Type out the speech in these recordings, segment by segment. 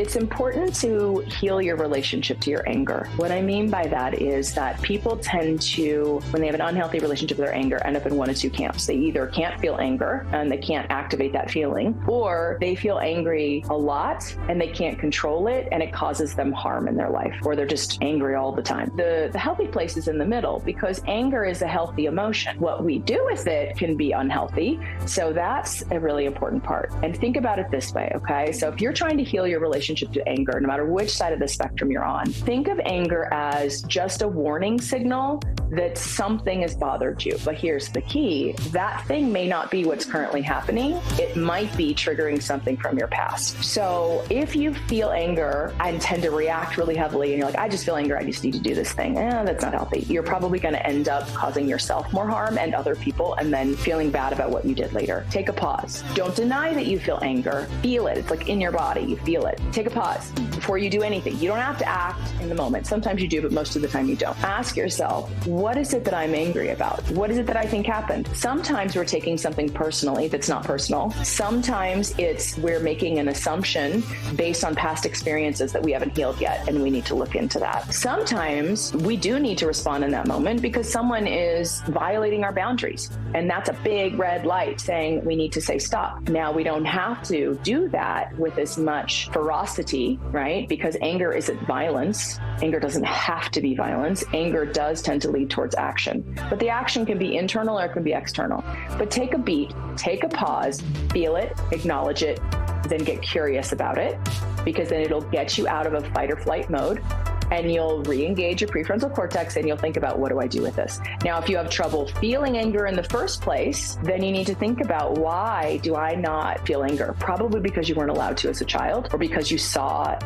It's important to heal your relationship to your anger. What I mean by that is that people tend to, when they have an unhealthy relationship with their anger, end up in one of two camps. They either can't feel anger and they can't activate that feeling, or they feel angry a lot and they can't control it and it causes them harm in their life, or they're just angry all the time. The healthy place is in the middle, because anger is a healthy emotion. What we do with it can be unhealthy. So that's a really important part. And think about it this way, okay? So if you're trying to heal your relationship to anger, no matter which side of the spectrum you're on, think of anger as just a warning signal that something has bothered you. But here's the key. That thing may not be what's currently happening. It might be triggering something from your past. So if you feel anger and tend to react really heavily and you're like, I just feel anger, I just need to do this thing. That's not healthy. You're probably going to end up causing yourself more harm and other people, and then feeling bad about what you did later. Take a pause. Don't deny that you feel anger. Feel it. It's like in your body. You feel it. Take a pause before you do anything. You don't have to act in the moment. Sometimes you do, but most of the time you don't. Ask yourself, what is it that I'm angry about? What is it that I think happened? Sometimes we're taking something personally that's not personal. Sometimes it's we're making an assumption based on past experiences that we haven't healed yet, and we need to look into that. Sometimes we do need to respond in that moment because someone is violating our boundaries, and that's a big red light saying we need to say stop. Now, we don't have to do that with as much ferocity, right? Because anger isn't violence. Anger doesn't have to be violence. Anger does tend to lead towards action, but the action can be internal or it can be external. But take a beat, take a pause, feel it, acknowledge it, then get curious about it, because then it'll get you out of a fight or flight mode, and you'll re-engage your prefrontal cortex and you'll think about, what do I do with this? Now, if you have trouble feeling anger in the first place, then you need to think about, why do I not feel anger? Probably because you weren't allowed to as a child, or because you saw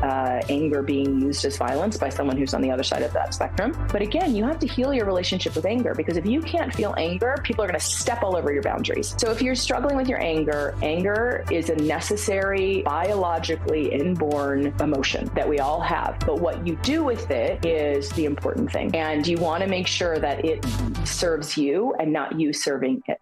anger being used as violence by someone who's on the other side of that spectrum. But again, you have to heal your relationship with anger, because if you can't feel anger, people are going to step all over your boundaries. So if you're struggling with your anger, anger is a necessary, biologically inborn emotion that we all have. But what you do with it is the important thing. And you want to make sure that it serves you and not you serving it.